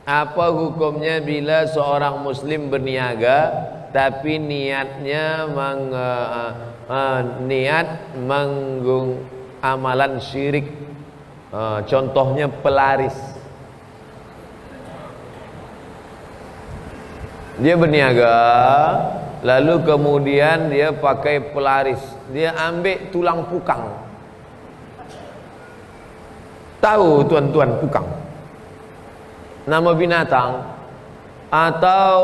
Apa hukumnya bila seorang muslim berniaga tapi niatnya niat amalan syirik, contohnya pelaris. Dia berniaga lalu kemudian dia pakai pelaris, dia ambil tulang pukang. Tahu tuan-tuan pukang? Nama binatang. Atau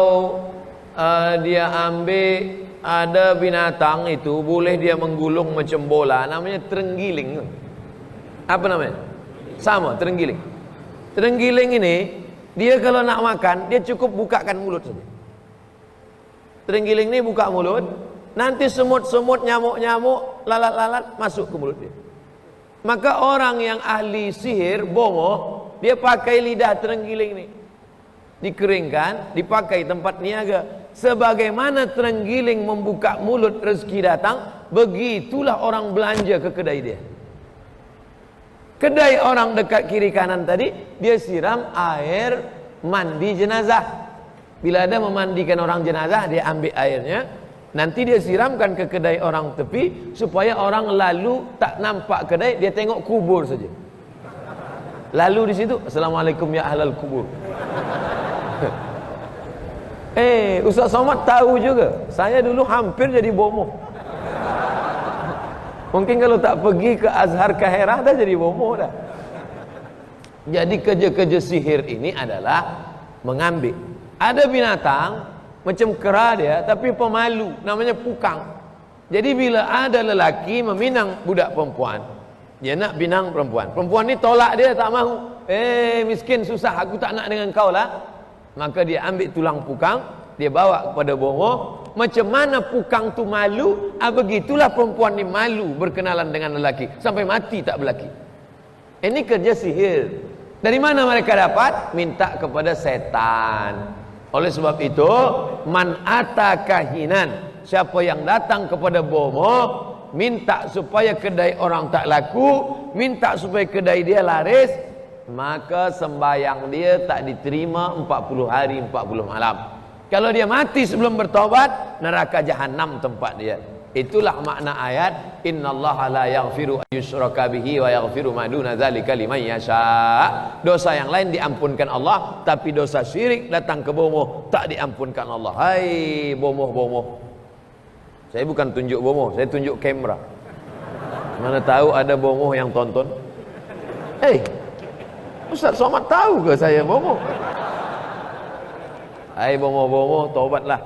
dia ambil ada binatang itu boleh dia menggulung macam bola, namanya terenggiling. Apa namanya? Sama, terenggiling. Terenggiling ini dia kalau nak makan dia cukup bukakan mulut saja. Terenggiling ini buka mulut, nanti semut-semut, nyamuk-nyamuk, lalat-lalat masuk ke mulut dia. Maka orang yang ahli sihir, bomoh, dia pakai lidah terenggiling ini, dikeringkan, dipakai tempat niaga. Sebagaimana terenggiling membuka mulut rezeki datang, begitulah orang belanja ke kedai dia. Kedai orang dekat kiri kanan tadi, dia siram air mandi jenazah. Bila ada memandikan orang jenazah, dia ambil airnya, nanti dia siramkan ke kedai orang tepi, supaya orang lalu tak nampak kedai, dia tengok kubur saja. Lalu di situ, Assalamualaikum ya ahlal kubur. Ustaz Somad tahu juga. Saya dulu hampir jadi bomoh. Mungkin kalau tak pergi ke Azhar Kahirah dah jadi bomoh dah. Jadi kerja-kerja sihir ini adalah mengambil. Ada binatang macam kera dia, tapi pemalu, namanya pukang. Jadi bila ada lelaki meminang budak perempuan, dia nak binang perempuan, perempuan ni tolak dia, tak mahu. Miskin, susah, aku tak nak dengan kau lah. Maka dia ambil tulang pukang, dia bawa kepada bomoh. Macam mana pukang tu malu, begitulah perempuan ni malu berkenalan dengan lelaki, sampai mati tak berlaki. Ini kerja sihir. Dari mana mereka dapat? Minta kepada setan. Oleh sebab itu, man ata kahinan, siapa yang datang kepada bomoh, minta supaya kedai orang tak laku, minta supaya kedai dia laris, maka sembahyang dia tak diterima 40 hari 40 malam. Kalau dia mati sebelum bertaubat, neraka jahanam tempat dia. Itulah makna ayat innallaha la yaghfiru ayyushraka bihi wa yaghfiru ma duna dzalika liman yasha. Dosa yang lain diampunkan Allah, tapi dosa syirik datang ke bomoh tak diampunkan Allah. Hai bomoh-bomoh. Saya bukan tunjuk bomoh, saya tunjuk kamera. Mana tahu ada bomoh yang tonton. Ustaz Somad tahu ke saya bomoh? Hai bomoh-bomoh, taubatlah.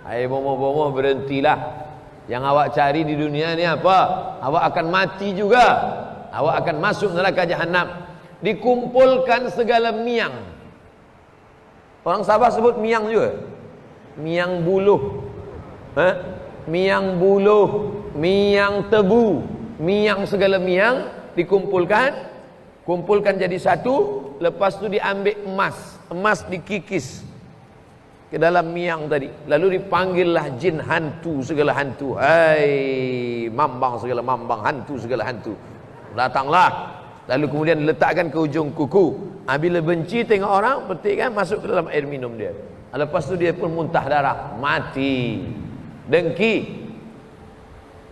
Hai bomoh-bomoh, berhentilah. Yang awak cari di dunia ni apa? Awak akan mati juga. Awak akan masuk neraka jahanam. Dikumpulkan segala miang. Orang Sabah sebut miang juga. Miang buluh. Miang buluh, miang tebu, miang segala miang dikumpulkan. Kumpulkan jadi satu. Lepas tu diambil emas. Emas dikikis ke dalam miang tadi, lalu dipanggillah jin hantu segala hantu. Hai mambang segala mambang, hantu segala hantu, datanglah. Lalu kemudian diletakkan ke ujung kuku. Bila benci tengok orang, petikkan, masuk ke dalam air minum dia. Lepas tu dia pun muntah darah, mati. Dengki.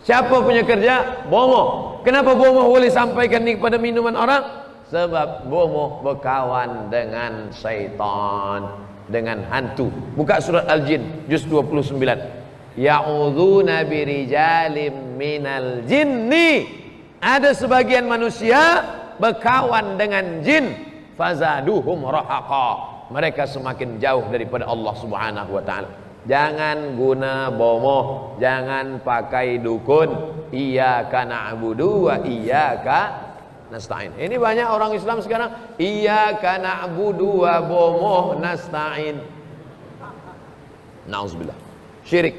Siapa punya kerja? Bomoh. Kenapa bomoh boleh sampaikan ni kepada minuman orang? Sebab bomoh berkawan dengan syaitan, dengan hantu. Buka surat Al-Jin juz 29. Ya'udzuna birijalim minal jinni. Ada sebagian manusia berkawan dengan jin, fazaduhum rahaqa. Mereka semakin jauh daripada Allah Subhanahu wa taala. Jangan guna bomoh, jangan pakai dukun. Iyyaka na'budu wa iyyaka nasta'in. Ini banyak orang Islam sekarang, iyyaka na'budu wa bomoh nasta'in. Nauzubillah. Syirik.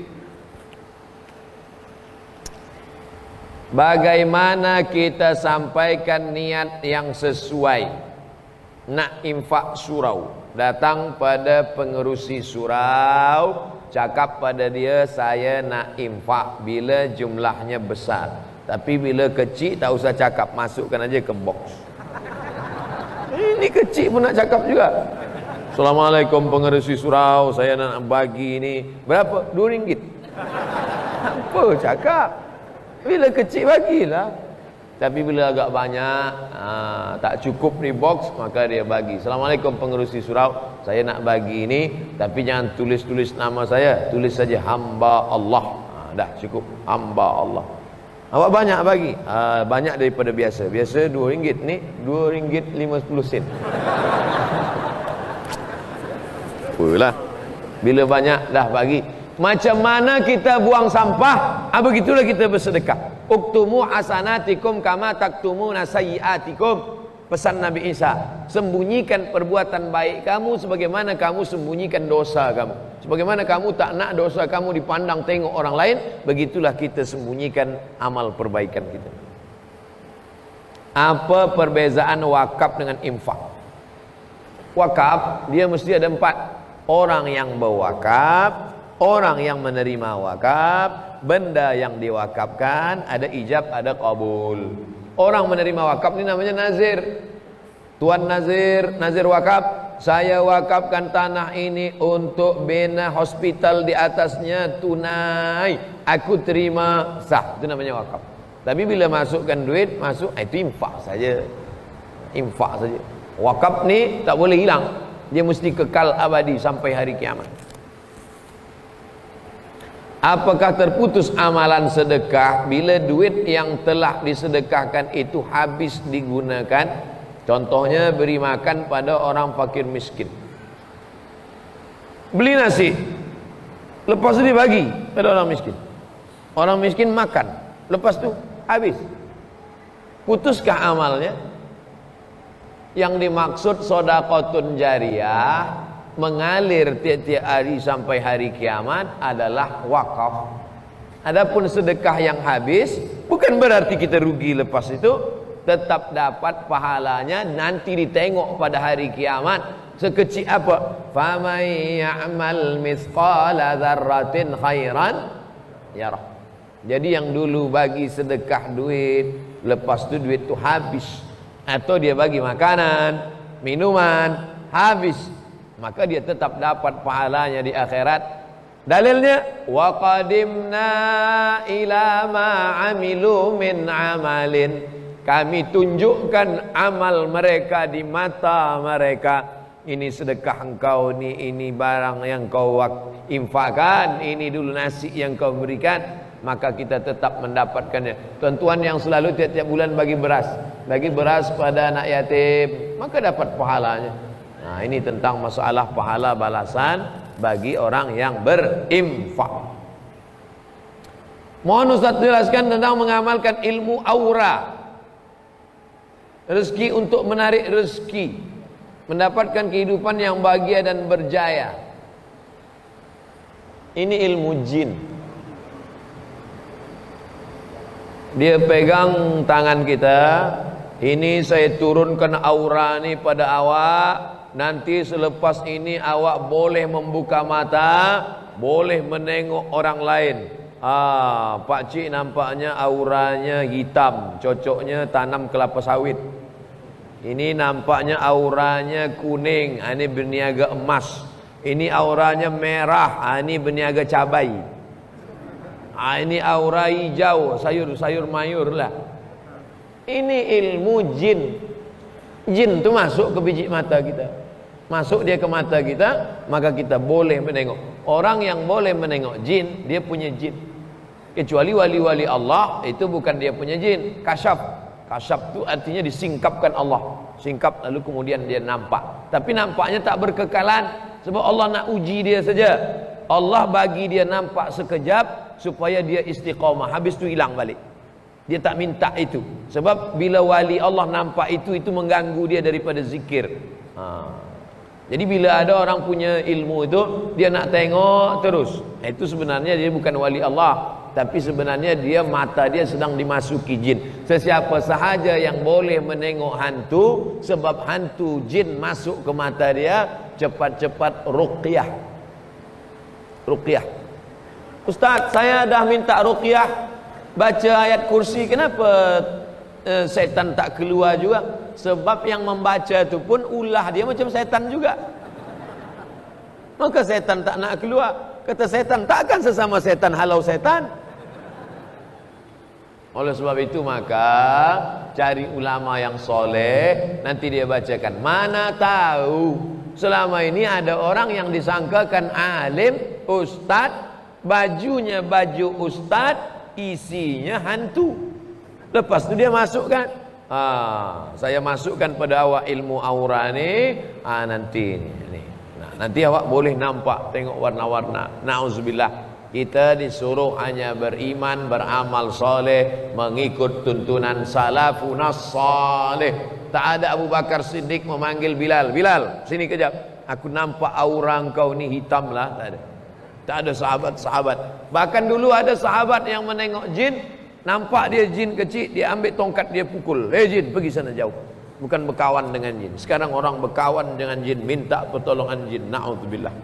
Bagaimana kita sampaikan niat yang sesuai? Nak infak surau, datang pada pengerusi surau, cakap pada dia, saya nak infak bila jumlahnya besar. Tapi bila kecil tak usah cakap, masukkan aja ke box. Ini kecil pun nak cakap juga. Assalamualaikum pengerusi surau, saya nak bagi ini berapa? 2 ringgit. Apa cakap? Bila kecil bagilah. Tapi bila agak banyak, tak cukup di box, maka dia bagi. Assalamualaikum pengerusi surau, saya nak bagi ini, tapi jangan tulis-tulis nama saya, tulis saja hamba Allah. Dah cukup, hamba Allah. Awak banyak bagi? Banyak daripada biasa. Biasa 2 ringgit, ni 2 ringgit 50 sen. Apalah. Bila banyak dah bagi. Macam mana kita buang sampah, begitulah kita bersedekah. Uktumu hasanatikum kama taktumuna sayyiatikum. Pesan Nabi Isa, sembunyikan perbuatan baik kamu sebagaimana kamu sembunyikan dosa kamu. Sebagaimana kamu tak nak dosa kamu dipandang tengok orang lain, begitulah kita sembunyikan amal perbaikan kita. Apa perbezaan wakaf dengan infak? Wakaf dia mesti ada 4. Orang yang berwakaf, orang yang menerima wakaf, benda yang diwakafkan, ada ijab, ada qabul. Orang menerima wakaf ini namanya nazir. Tuan nazir, nazir wakaf, saya wakafkan tanah ini untuk bina hospital di atasnya tunai, aku terima, sah. Itu namanya wakaf. Tapi bila masukkan duit, masuk, itu infak saja. Infak saja. Wakaf ni tak boleh hilang. Dia mesti kekal abadi sampai hari kiamat. Apakah terputus amalan sedekah bila duit yang telah disedekahkan itu habis digunakan? Contohnya beri makan pada orang fakir miskin. Beli nasi, lepas itu dibagi pada orang miskin. Orang miskin makan, lepas itu habis. Putuskah amalnya? Yang dimaksud sedekahun jariyah mengalir tiap-tiap hari sampai hari kiamat adalah wakaf. Adapun sedekah yang habis bukan berarti kita rugi lepas itu, tetap dapat pahalanya nanti ditengok pada hari kiamat. Sekecil apa? Famay ya'mal mithqala dzarratin khairan yarah. Jadi yang dulu bagi sedekah duit, lepas itu duit itu habis, atau dia bagi makanan, minuman, habis, maka dia tetap dapat pahalanya di akhirat. Dalilnya wa qadimna ila ma amilu min amalin, kami tunjukkan amal mereka di mata mereka. Ini sedekah engkau, ini barang yang kau infakkan, ini dulu nasi yang kau berikan, maka kita tetap mendapatkannya. Tuan-tuan yang selalu tiap-tiap bulan bagi beras pada anak yatim, maka dapat pahalanya. Nah, ini tentang masalah pahala balasan bagi orang yang berinfak. Mohon Ustaz jelaskan tentang mengamalkan ilmu aura. Rezeki untuk menarik rezeki, mendapatkan kehidupan yang bahagia dan berjaya. Ini ilmu jin. Dia pegang tangan kita, ini saya turunkan aura ni pada awak. Nanti selepas ini awak boleh membuka mata, boleh menengok orang lain. Pak Cik nampaknya auranya hitam, cocoknya tanam kelapa sawit. Ini nampaknya auranya kuning, ini berniaga emas. Ini auranya merah, ini berniaga cabai. Ini aura hijau, sayur-sayur mayur lah. Ini ilmu jin. Jin itu masuk ke biji mata kita, masuk dia ke mata kita, maka kita boleh menengok. Orang yang boleh menengok jin, dia punya jin. Kecuali wali-wali Allah, itu bukan dia punya jin. Kasyaf, kasyaf itu artinya disingkapkan Allah, singkap lalu kemudian dia nampak. Tapi nampaknya tak berkekalan, sebab Allah nak uji dia saja. Allah bagi dia nampak sekejap supaya dia istiqamah, habis itu hilang balik. Dia tak minta itu, sebab bila wali Allah nampak itu mengganggu dia daripada zikir. Jadi bila ada orang punya ilmu itu, dia nak tengok terus, itu sebenarnya dia bukan wali Allah, tapi sebenarnya dia mata dia sedang dimasuki jin. Sesiapa sahaja yang boleh menengok hantu, sebab hantu jin masuk ke mata dia, cepat-cepat ruqyah. Ruqyah. Ustaz, saya dah minta ruqyah, baca ayat kursi, kenapa setan tak keluar juga? Sebab yang membaca itu pun ulah dia macam setan juga. Maka setan tak nak keluar. Kata setan, takkan sesama setan halau setan. Oleh sebab itu maka cari ulama yang soleh, nanti dia bacakan. Mana tahu selama ini ada orang yang disangkakan alim, ustad, bajunya baju ustad, isinya hantu. Lepas itu dia masukkan. Saya masukkan pada awak ilmu aura ni. Nanti ni. Nah, nanti awak boleh nampak, tengok warna-warna. Nauzubillah. Kita disuruh hanya beriman, beramal soleh, mengikut tuntunan salafunas soleh. Tak ada Abu Bakar Siddiq memanggil Bilal, Bilal sini kejap, aku nampak aura engkau ni hitam lah. Tak ada. Tak ada sahabat-sahabat. Bahkan dulu ada sahabat yang menengok jin, nampak dia jin kecil, dia ambil tongkat, dia pukul. Jin, pergi sana jauh. Bukan berkawan dengan jin. Sekarang orang berkawan dengan jin, minta pertolongan jin. Na'udzubillah.